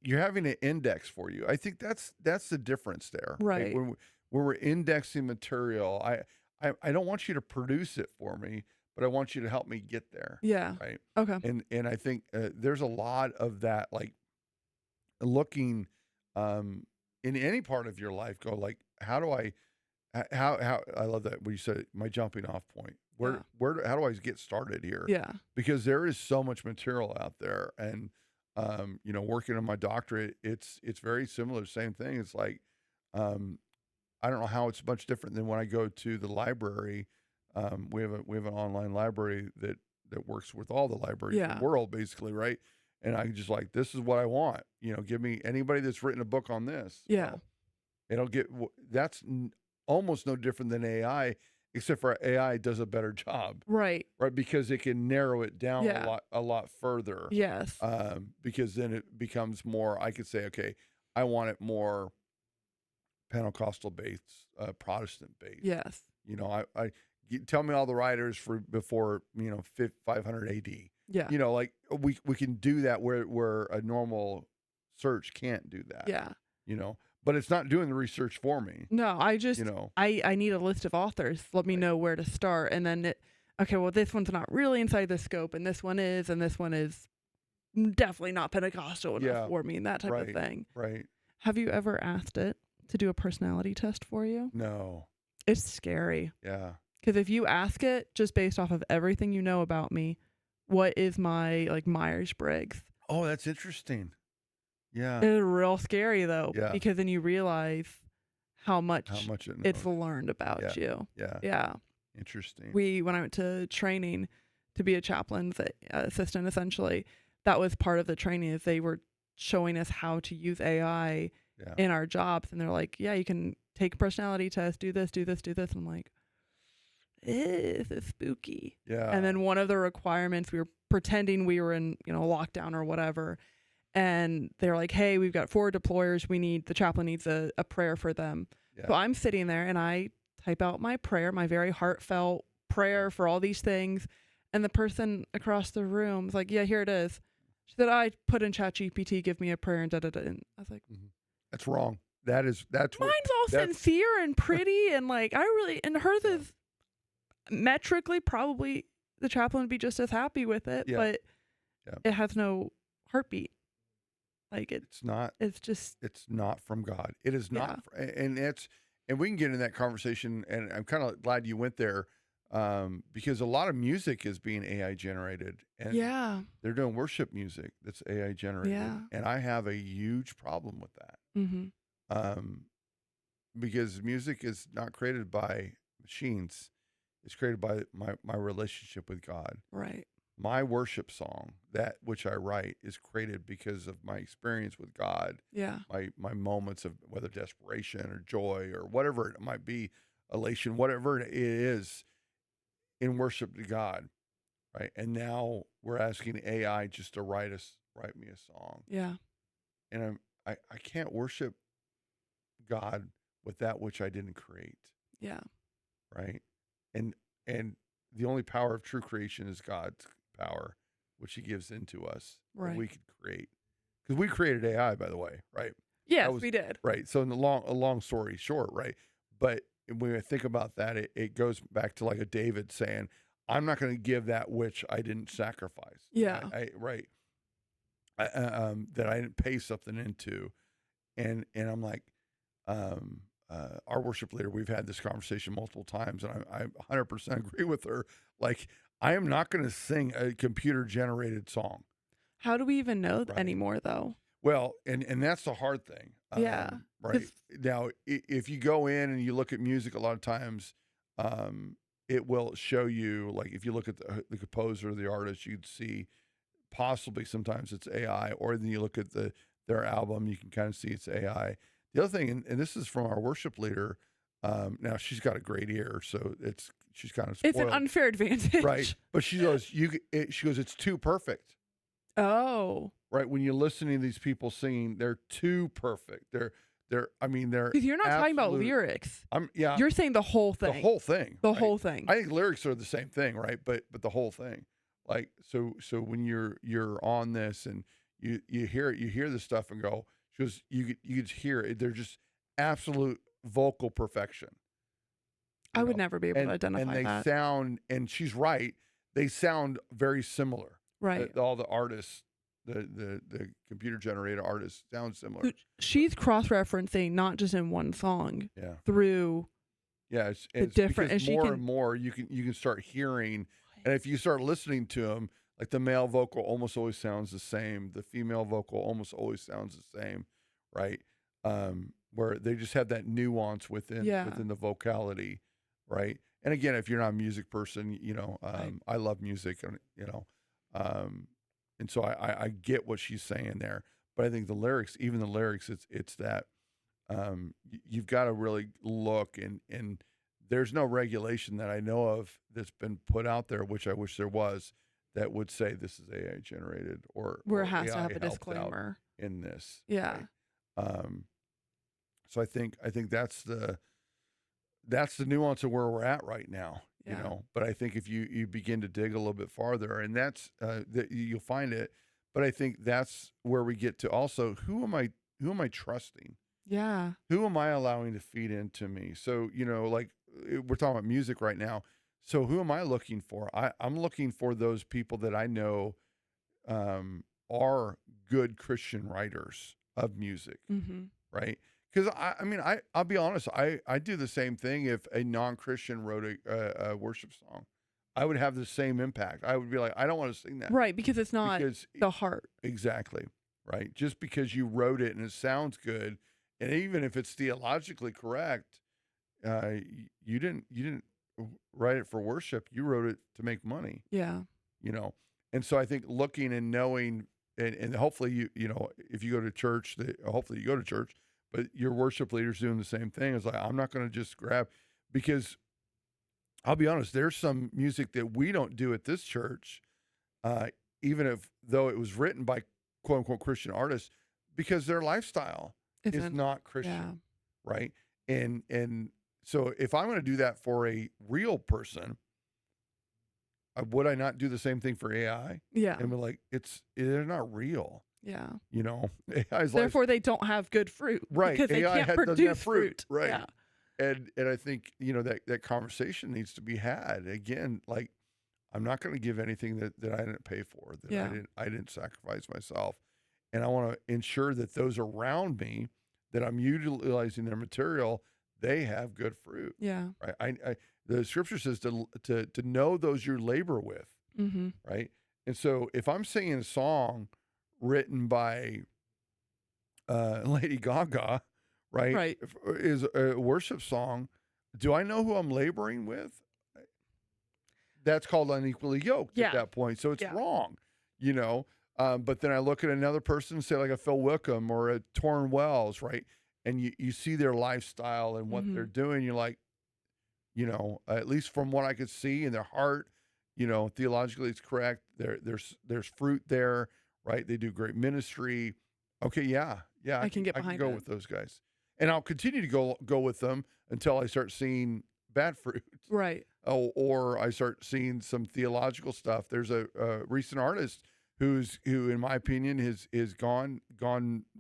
you're having an index for you. I think that's the difference there. Right. When we're indexing material, I don't want you to produce it for me, but I want you to help me get there. Yeah. Right. Okay. And I think there's a lot of that, like looking in any part of your life, go like, how do I how I love that when you said my jumping off point. Where how do I get started here? Yeah. Because there is so much material out there, and you know, working on my doctorate, it's very similar, same thing. It's like I don't know how it's much different than when I go to the library. We have an online library that works with all the libraries in the world, basically, right? And I just like, this is what I want. You know, give me anybody that's written a book on this. Yeah. Well, it'll get that's almost no different than AI, except for AI does a better job. Right. Right, because it can narrow it down a lot further. Yes. Because then it becomes more, I could say, okay, I want it more Pentecostal based, Protestant based. Yes. You know, tell me all the writers for before, you know, 500 AD. Yeah. You know, like we can do that where a normal search can't do that. Yeah. You know, but it's not doing the research for me. No, I just, you know, I need a list of authors. Let me know where to start. And then okay, well, this one's not really inside the scope, and this one is definitely not Pentecostal enough for me, and that type of thing. Right. Have you ever asked it to do a personality test for you? No. It's scary. Yeah. Because if you ask it just based off of everything you know about me, what is my like Myers-Briggs? Oh, that's interesting. Yeah. It's real scary though, Yeah. because then you realize how much it's knows. learned about you. Yeah. Yeah. Interesting. When I went to training to be a chaplain's assistant, essentially, that was part of the training. Is they were showing us how to use AI in our jobs, and they're like, "Yeah, you can take a personality test, do this, do this, do this." And I'm like, this is spooky. Yeah. And then one of the requirements, we were pretending we were in, lockdown or whatever. And they're like, hey, we've got 4 deployers. The chaplain needs a prayer for them. Yeah. So I'm sitting there and I type out my prayer, my very heartfelt prayer for all these things. And the person across the room is like, yeah, here it is. She said, I put in ChatGPT, give me a prayer, and da-da-da. And I was like, that's wrong. That's mine's all sincere and pretty. And like, and hers is metrically probably the chaplain would be just as happy with it, but it has no heartbeat. Like it's not from God. It is not. And we can get into that conversation. And I'm kind of glad you went there. Because a lot of music is being AI generated, and they're doing worship music that's AI generated, and I have a huge problem with that. Because music is not created by machines; it's created by my relationship with God. Right. My worship song, that which I write, is created because of my experience with God. Yeah. My moments of whether desperation or joy or whatever it might be, elation, whatever it is. In worship to God, right? And now we're asking AI just to write me a song. Yeah. And I can't worship God with that which I didn't create. Yeah. Right. And the only power of true creation is God's power, which He gives into us. Right. That we could create. Because we created AI, by the way, right? Yes, we did. Right. So in a long story short, right? But when I think about that, it goes back to like a David saying, I'm not going to give that which I didn't sacrifice. Yeah. That I didn't pay something into. And I'm like, our worship leader, we've had this conversation multiple times, and I 100% agree with her. Like, I am not going to sing a computer generated song. How do we even know anymore though? Well, and that's the hard thing. Right. Now, if you go in and you look at music, a lot of times it will show you, like if you look at the composer, the artist, you'd see possibly sometimes it's AI, or then you look at their album, you can kind of see it's AI. The other thing, and this is from our worship leader, now she's got a great ear, so she's kind of spoiled. It's an unfair advantage. Right. But she goes, it's too perfect. Oh, right? When you're listening to these people singing, they're too perfect. I mean, they're because you're not talking about absolute- lyrics. Yeah, You're saying the whole the thing. whole thing. The right? whole thing. I think lyrics are the same thing, right? But the whole thing, like so when you're on this and you hear it, you hear this stuff and go, because you could hear it. They're just absolute vocal perfection. I would never be able to identify and they that. sound, and she's right, they sound very similar. Right. All the artists, the computer generated artists sound similar. She's cross-referencing not just in one song. Yeah. Through. Yeah, it's different, because and more and more you can start hearing, and if you start listening to them, like the male vocal almost always sounds the same, the female vocal almost always sounds the same, right? Where they just have that nuance within the vocality, right? And again, if you're not a music person, Right. I love music, and and so I get what she's saying there, but I think the lyrics, it's that. You've got to really look, and there's no regulation that I know of that's been put out there, which I wish there was, that would say this is AI generated or Where it has AI to have a helped out disclaimer. in this. Yeah. Right? So I think that's the nuance of where we're at right now. Yeah. But I think if you begin to dig a little bit farther, and that's that you'll find it. But I think that's where we get to also, who am I trusting? Yeah. Who am I allowing to feed into me? So, like we're talking about music right now. So who am I looking for? I'm looking for those people that I know are good Christian writers of music, Mm-hmm. right? Because I'll be honest, I do the same thing. If a non-Christian wrote a worship song, I would have the same impact. I would be like, I don't want to sing that. Right, because it's not the heart. Exactly, right? Just because you wrote it and it sounds good, and even if it's theologically correct, you didn't write it for worship. You wrote it to make money. Yeah. And so I think looking and knowing, and hopefully if you go to church, hopefully you go to church, but your worship leader's doing the same thing. It's like, I'm not going to just grab, because I'll be honest, there's some music that we don't do at this church, even though it was written by quote unquote Christian artists, because their lifestyle is not Christian, right? And so if I'm going to do that for a real person, would I not do the same thing for AI? Yeah. And we're like, they're not real. Yeah. AI's Therefore, they don't have good fruit. Right. Because they AI can't doesn't produce have fruit. Right. Yeah. And I think, that conversation needs to be had. Again, like, I'm not going to give anything that I didn't pay for, that I didn't sacrifice myself. And I want to ensure that those around me, that I'm utilizing their material, they have good fruit. Yeah. Right. The scripture says to know those you labor with. Mm-hmm. Right. And so if I'm singing a song written by Lady Gaga, right, is a worship song, do I know who I'm laboring with? That's called unequally yoked at that point. So it's wrong, but then I look at another person, say like a Phil Wickham or a Torrin Wells, right? And you see their lifestyle and what they're doing. You're like, at least from what I could see in their heart, theologically it's correct. There's fruit there, right? They do great ministry. Okay, yeah, I can get behind I can go with those guys, and I'll continue to go with them until I start seeing bad fruit, right? Oh, or I start seeing some theological stuff. There's a recent artist who, in my opinion, is gone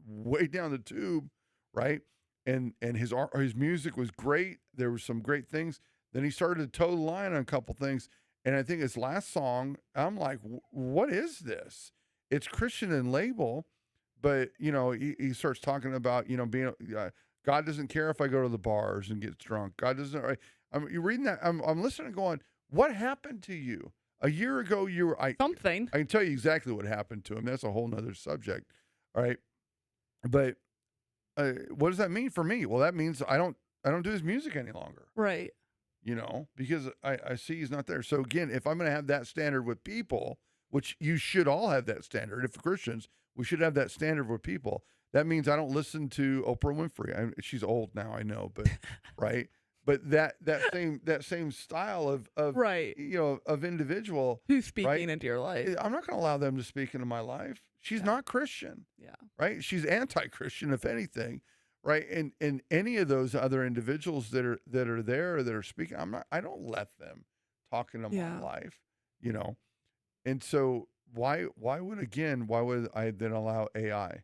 way down the tube, right? And his music was great. There were some great things. Then he started to toe the line on a couple things. And I think his last song, I'm like, what is this? It's Christian in label, but he starts talking about being God doesn't care if I go to the bars and get drunk. God doesn't. You're reading that. I'm listening, going, what happened to you? A year ago, you were something. I can tell you exactly what happened to him. That's a whole nother subject. All right, but what does that mean for me? Well, that means I don't do his music any longer. Right. Because I see he's not there. So again, if I'm going to have that standard with people, which you should all have that standard. If Christians, we should have that standard with people. That means I don't listen to Oprah Winfrey. She's old now, I know, but right. but that same style of Right. of individual, Who's speaking right? into your life? I'm not going to allow them to speak into my life. She's Yeah. not Christian, Yeah. right? She's anti-Christian, if anything, right? And any of those other individuals that are there that are speaking, I don't let them talk into my life, And so why would I then allow AI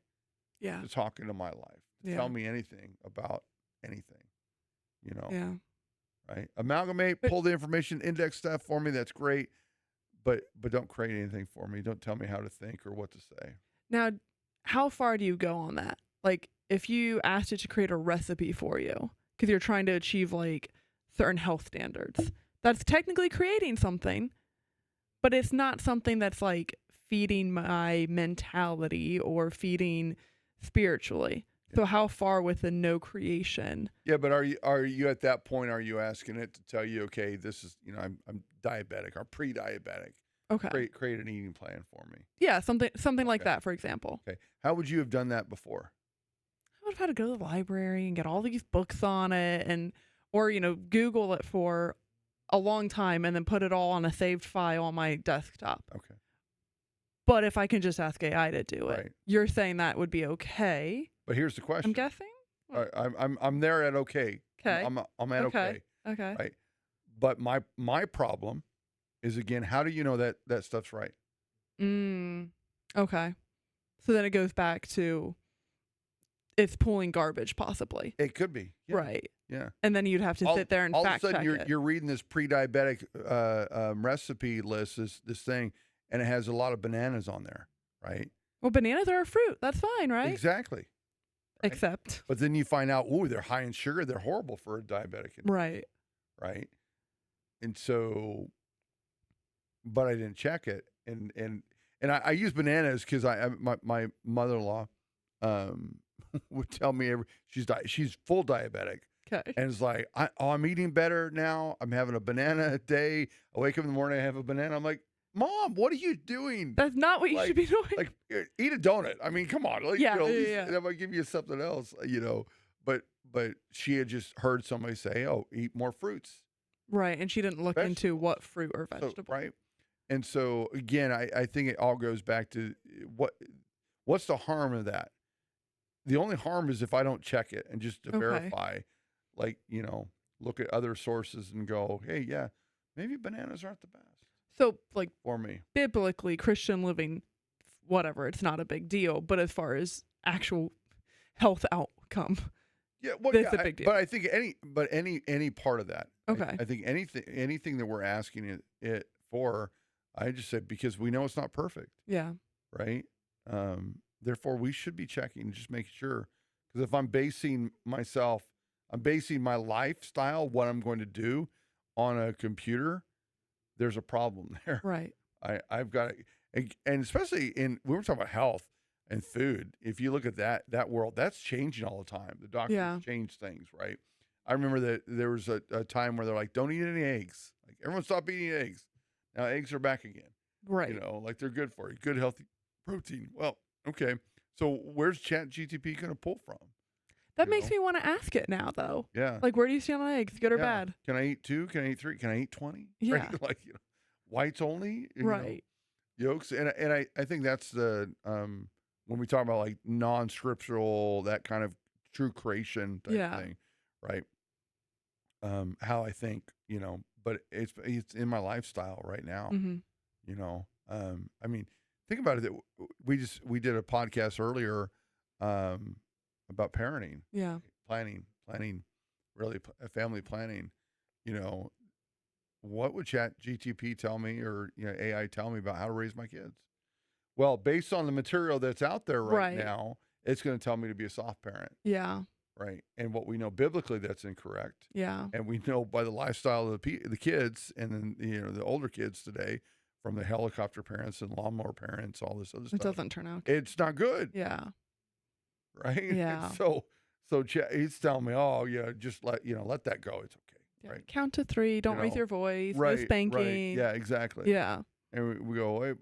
to talk into my life, to tell me anything about anything, Yeah. right? Amalgamate, pull the information, index stuff for me. That's great. But don't create anything for me. Don't tell me how to think or what to say. Now, how far do you go on that? Like, if you asked it to create a recipe for you because you're trying to achieve like certain health standards, that's technically creating something, but it's not something that's like feeding my mentality or feeding spiritually. So how far with the no creation? Yeah, but are you at that point? Are you asking it to tell you, okay, this is I'm diabetic or pre-diabetic? Okay. Create an eating plan for me. Yeah, something like that, for example. Okay. How would you have done that before? I would have had to go to the library and get all these books on it, or Google it for a long time and then put it all on a saved file on my desktop. Okay. But if I can just ask AI to do it, Right. you're saying that would be okay? But here's the question. I'm guessing. I'm there at okay. Okay. I'm at okay. Okay. Right. But my problem is, again, how do you know that stuff's right? Okay. So then it goes back to it's pulling garbage, possibly. It could be. Yeah. Right. Yeah. And then you'd have to sit there and fact check it. All of a sudden, you're reading this pre-diabetic recipe list, this thing, and it has a lot of bananas on there, right? Well, bananas are a fruit. That's fine, right? Exactly. Right? Except. But then you find out, they're high in sugar. They're horrible for a diabetic. Right. Right. And so, but I didn't check it, and I use bananas because my mother-in-law would tell me she's full diabetic. Okay. And it's like, I'm eating better now. I'm having a banana a day. I wake up in the morning, I have a banana. I'm like, Mom, what are you doing? That's not what you should be doing. Like, eat a donut. I mean, come on. Like, that might give you something else, But she had just heard somebody say, eat more fruits. Right. And she didn't look into what fruit or vegetable. Right. And so, again, I think it all goes back to what's the harm of that? The only harm is if I don't check it and just to verify, look at other sources and go, hey, yeah, maybe bananas aren't the best. So, like, for me, biblically, Christian living, whatever, it's not a big deal. But as far as actual health outcome, it's a big deal. But I think any part of that, okay. I think anything that we're asking it for, I just said, because we know it's not perfect. Yeah. Right. Therefore, we should be checking, just make sure. Because if I'm basing my lifestyle, what I'm going to do on a computer, there's a problem there. Right. I've got it. And especially we were talking about health and food. If you look at that world, that's changing all the time. The doctors change things, right? I remember that there was a time where they're like, don't eat any eggs. Like, everyone stop eating eggs. Now eggs are back again. Right. Like they're good for you. Good, healthy protein. Well, okay. So where's ChatGPT going to pull from? That makes me want to ask it now, though. Yeah. Like, where do you stand on eggs? Good or bad? Can I eat 2? Can I eat 3? Can I eat 20? Yeah. Right? Like, whites only? Right. Yolks. And I think that's the, when we talk about like non-scriptural, that kind of true creation type thing, right? How I think, but it's in my lifestyle right now, I mean, think about it. We did a podcast earlier, about parenting, planning, really family planning. What would ChatGPT tell me, or AI tell me about how to raise my kids? Well, based on the material that's out there right now, it's going to tell me to be a soft parent. Yeah. Right. And what we know biblically, that's incorrect. Yeah. And we know by the lifestyle of the kids, and then the older kids today, from the helicopter parents and lawnmower parents, all this other stuff. It doesn't turn out. It's not good. Yeah. Right. Yeah. So he's telling me, just let that go. It's okay. Yeah. Right. Count to 3. Don't raise your voice. No spanking. Right. Yeah. Exactly. Yeah. And we go,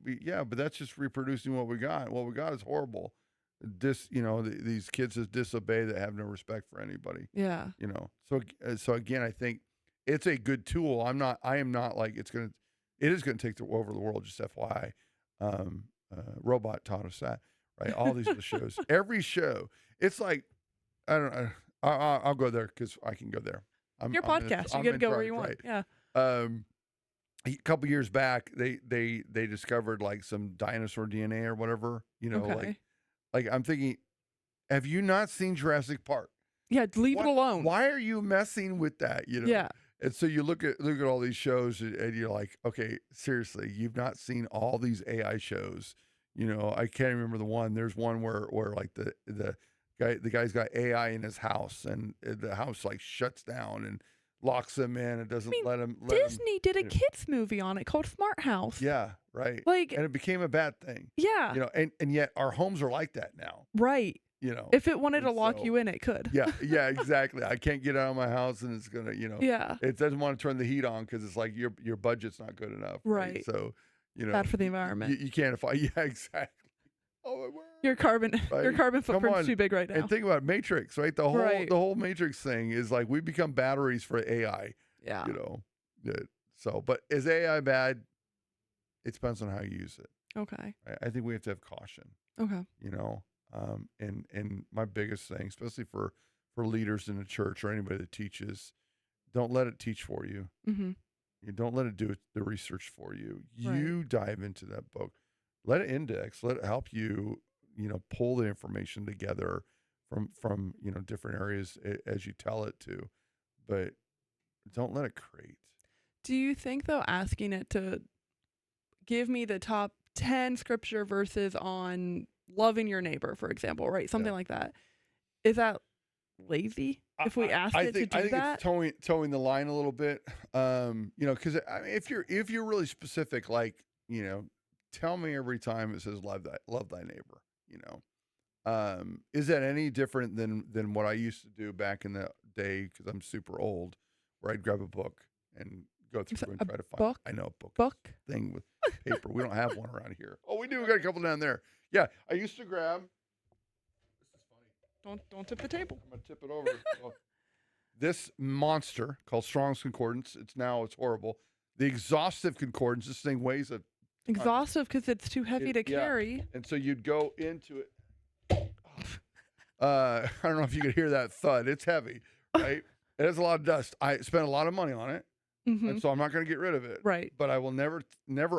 but that's just reproducing what we got. What we got is horrible. these kids that disobey, that have no respect for anybody. Yeah. So again, I think it's a good tool. I am not like it is gonna take over the world. Just FYI, Robot taught us that, right? All these other shows, every show, it's like I don't know. I'll go there because I can go there. Your podcast, you get to go where you want. Right? Yeah. A couple years back, they discovered like some dinosaur DNA or whatever. Okay. Like I'm thinking, have you not seen Jurassic Park? Yeah, leave it alone. Why are you messing with that? Yeah. And so you look at all these shows and you're like, okay, seriously, you've not seen all these AI shows. I can't remember the one. There's one where like the guy's got AI in his house and the house like shuts down and locks him in and doesn't let him. Disney did a kids movie on it called Smart House. Yeah, right. Like, and it became a bad thing. Yeah. And yet our homes are like that now. Right. If it wanted to lock you in, it could. Yeah, exactly. I can't get out of my house, and it's gonna, Yeah. it doesn't want to turn the heat on because it's like your budget's not good enough. Right. So, bad for the environment. You can't afford. Yeah, exactly. Oh my word. Your carbon footprint's too big right now. And think about Matrix, right? The whole Matrix thing is like we become batteries for AI. Yeah. So, but is AI bad? It depends on how you use it. Okay. Right? I think we have to have caution. Okay. And my biggest thing, especially for leaders in the church or anybody that teaches, don't let it teach for you. Mm-hmm. You don't let it do the research for you. Right. You dive into that book. Let it index. Let it help you, pull the information together from different areas as you tell it to, but don't let it create. Do you think though, asking it to give me the top 10 scripture verses on loving your neighbor, for example, right? Something like that. Is that lazy if we ask it to do I think that? It's towing the line a little bit. Because if you're really specific, like, tell me every time it says love thy neighbor, is that any different than what I used to do back in the day? Because I'm super old, where I'd grab a book and go through and try to find book? I know a book thing with paper. We don't have one around here. Oh, we do. We got a couple down there. Yeah, I used to grab. This is funny. Don't tip the table. I'm gonna tip it over. This monster called Strong's Concordance. It's horrible. The exhaustive concordance. This thing weighs a exhaustive because it's too heavy to carry. And so you'd go into it. I don't know if you could hear that thud. It's heavy, right? It has a lot of dust. I spent a lot of money on it. Mm-hmm. And so I'm not going to get rid of it. Right. But I will never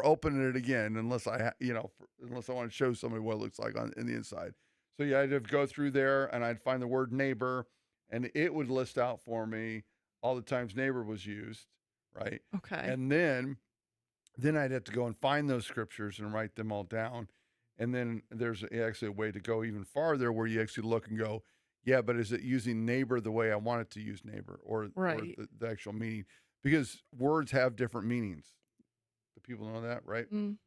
open it again unless unless I want to show somebody what it looks like in the inside. So yeah, I'd go through there and I'd find the word neighbor, and it would list out for me all the times neighbor was used, right? Okay. And then I'd have to go and find those scriptures and write them all down. And then there's actually a way to go even farther where you actually look and go, yeah, but is it using neighbor the way I want it to use neighbor or the actual meaning? Because words have different meanings. Do people know that, right? Mm.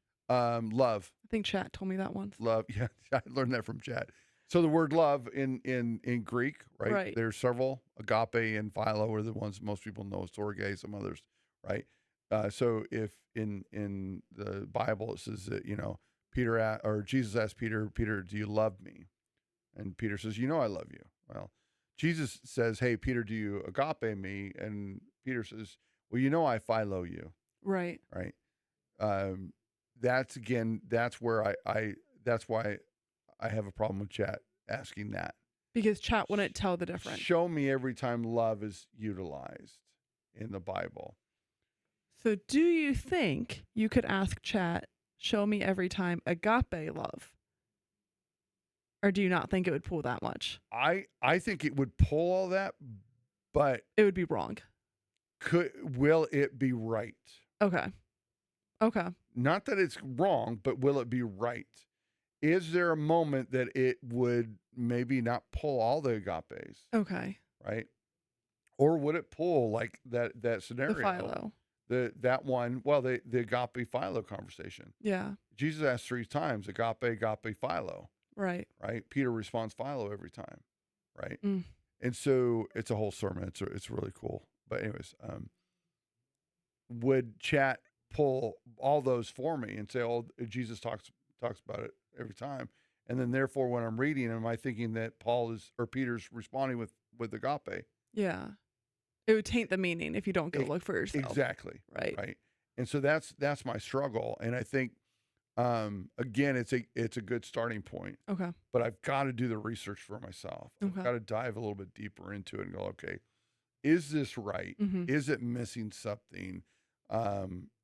Love. I think Chat told me that once. Love. Yeah, I learned that from Chat. So the word love in Greek, right? There's several. Agape and philo are the ones most people know. Storge, some others, right? So if in the Bible it says that, Jesus asked Peter, do you love me? And Peter says, I love you. Well, Jesus says, hey, Peter, do you agape me? And Peter says, well, I philo you. Right. Right. That's where that's why I have a problem with Chat asking that. Because Chat wouldn't tell the difference. Show me every time love is utilized in the Bible. So do you think you could ask Chat, show me every time agape love? Or do you not think it would pull that much? I think it would pull all that, but it would be wrong. Will it be right? Okay. Not that it's wrong, but will it be right? Is there a moment that it would maybe not pull all the agapes? Okay. Right? Or would it pull like that scenario? The philo. That one, well, the agape philo conversation. Yeah. Jesus asked 3 times, agape, philo. Right. Right. Peter responds philo every time. Right. Mm. And so it's a whole sermon. It's really cool. But anyways, would Chat pull all those for me and say, oh, Jesus talks about it every time? And then therefore when I'm reading, am I thinking that Paul is or Peter's responding with agape? Yeah. It would taint the meaning if you don't go look for yourself. Exactly. Right. Right. And so that's my struggle. And I think again, it's a good starting point. Okay. But I've got to do the research for myself. Okay. I've got to dive a little bit deeper into it and go, okay, is this right? Mm-hmm. Is it missing something?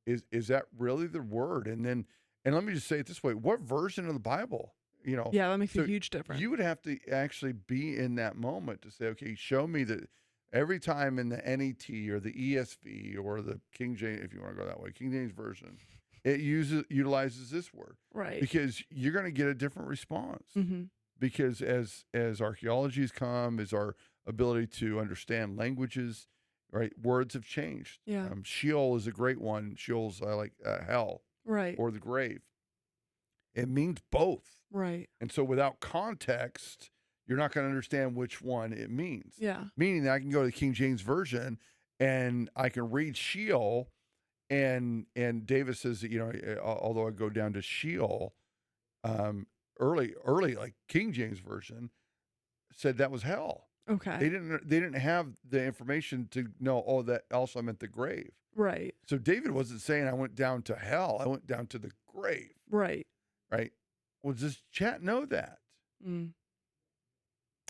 Is that really the word? And let me just say it this way: what version of the Bible? Yeah, that makes a huge difference. You would have to actually be in that moment to say, okay, show me that every time in the NET or the ESV or the King James, if you want to go that way, King James Version, it utilizes this word. Right. Because you're going to get a different response. Mm-hmm. Because as archaeology has come, as our ability to understand languages, right, words have changed. Yeah. Sheol is a great one. Sheol's like hell, right, or the grave. It means both. Right. And so without context, you're not going to understand which one it means. Yeah. Meaning that I can go to the King James Version and I can read Sheol, and David says that, although I go down to Sheol, early like King James Version said that was hell. Okay. They didn't have the information to know, that also meant the grave. Right. So David wasn't saying I went down to hell. I went down to the grave. Right. Right. Well, does chat know that? Mm.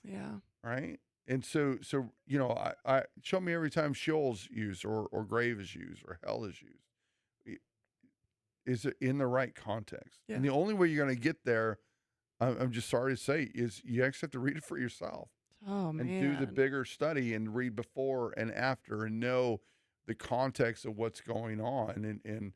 Yeah. Right. And so I show me every time Sheol's used or grave is used or hell is used. Is it in the right context? Yeah. And the only way you're going to get there, I'm just sorry to say, is you actually have to read it for yourself. Oh, man. And do the bigger study and read before and after and know the context of what's going on. And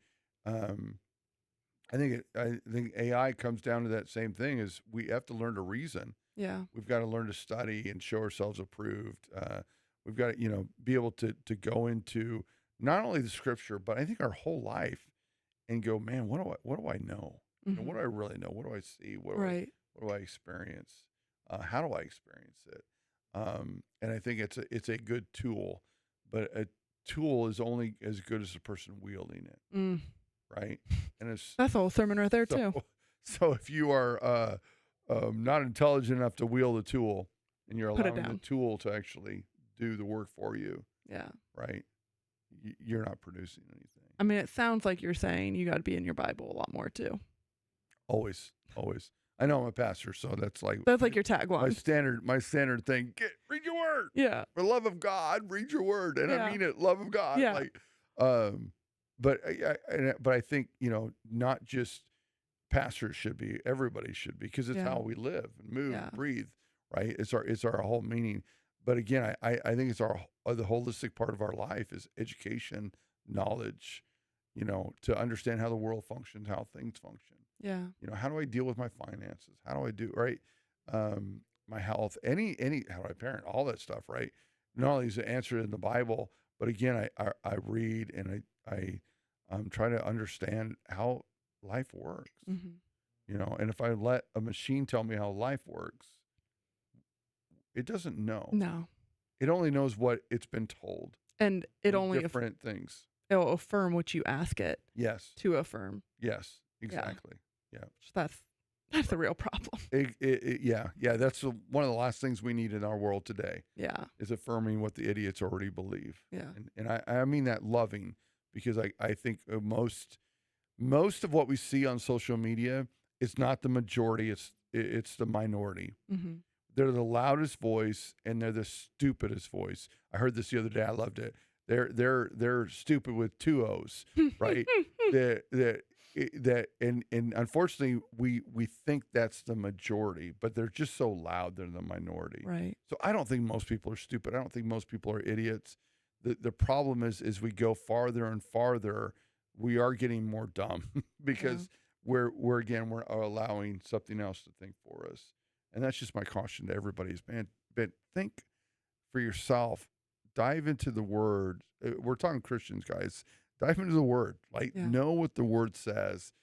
I think AI comes down to that same thing, is we have to learn to reason. Yeah. We've got to learn to study and show ourselves approved. We've got to, be able to go into not only the scripture, but I think our whole life and go, man, what do I know? Mm-hmm. What do I really know? What do I see? What do I experience? How do I experience it? And I think it's a good tool, but a tool is only as good as the person wielding it. Mm. Right. And that's a whole sermon right there too. So if you are, not intelligent enough to wield a tool and you're allowing the tool to actually do the work for you. Yeah. Right. You're not producing anything. I mean, it sounds like you're saying you got to be in your Bible a lot more too. Always. I know I'm a pastor, so that's like your tagline. My standard thing. Read your word. Yeah. For the love of God, read your word. And I mean it, love of God. Yeah. But I think, not just pastors should be, everybody should be, because it's how we live and move and breathe, right? It's our whole meaning. But again, I think it's the holistic part of our life is education, knowledge, to understand how the world functions, how things function. Yeah. How do I deal with my finances? How do I do, right? My health, any, how do I parent, all that stuff, right? Not only is it answered in the Bible, but again, I read and I'm trying to understand how life works, and if I let a machine tell me how life works, it doesn't know. No. It only knows what it's been told. And it only different things. It'll affirm what you ask it. Yes. To affirm. Yes, exactly. Yeah. So that's the real problem. Yeah. That's one of the last things we need in our world today. Yeah. Is affirming what the idiots already believe. Yeah. And I mean that loving, because I think most of what we see on social media, it's not the majority, it's the minority. Mm-hmm. They're the loudest voice and they're the stupidest voice. I heard this the other day. I loved it. They're stupid with two O's, right? that and unfortunately we think that's the majority, but they're just so loud. They're the minority. Right. So I don't think most people are stupid. I don't think most people are idiots. The problem is we go farther and farther, we are getting more dumb because we're allowing something else to think for us. And that's just my caution to everybody is, man, think for yourself. Dive into the word. We're talking Christians, guys. Dive into the word. Know what the word says.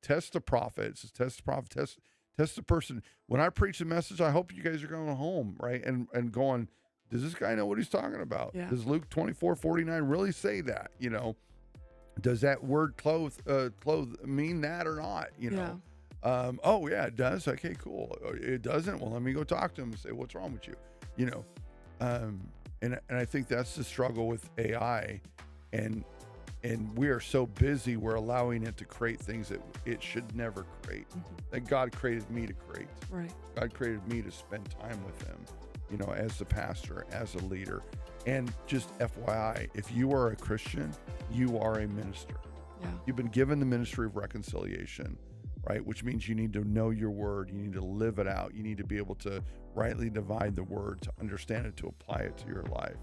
Test the prophet. It says, test the prophet. Test the person. When I preach a message, I hope you guys are going home, right? And going, does this guy know what he's talking about? Yeah. Does Luke 24:49 really say that? Does that word clothe mean that or not? Oh yeah, it does. Okay, cool. It doesn't. Well, let me go talk to him and say, what's wrong with you? You know, and I think that's the struggle with AI, and we are so busy, we're allowing it to create things that it should never create. That God created me to create. Right. God created me to spend time with him, you know, as the pastor, as a leader. And just FYI, if you are a Christian, you are a minister. Yeah. You've been given the ministry of reconciliation, right? Which means you need to know your word. You need to live it out. You need to be able to rightly divide the word, to understand it, to apply it to your life,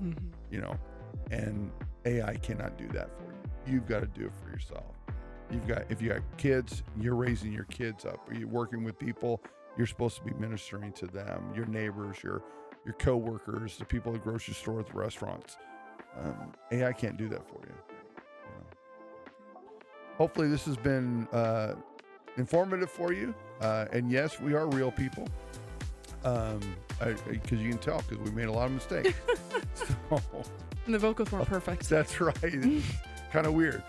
you know, and AI cannot do that for you. You've got to do it for yourself. If you got kids, you're raising your kids up. Are you working with people? You're supposed to be ministering to them, your neighbors, your co-workers, the people at the grocery store, at the restaurants. AI can't do that for you. Hopefully this has been informative for you. And yes, we are real people. Because you can tell, because we made a lot of mistakes. So, And the vocals weren't perfect. that's right. It's kind of weird.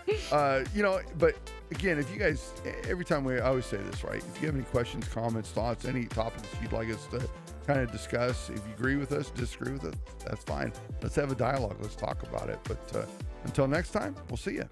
You know, but again, if you guys, every time I always say this, right? If you have any questions, comments, thoughts, any topics you'd like us to kind of discuss, if you agree with us, disagree with us, that's fine. Let's have a dialogue. Let's talk about it. But until next time, we'll see you.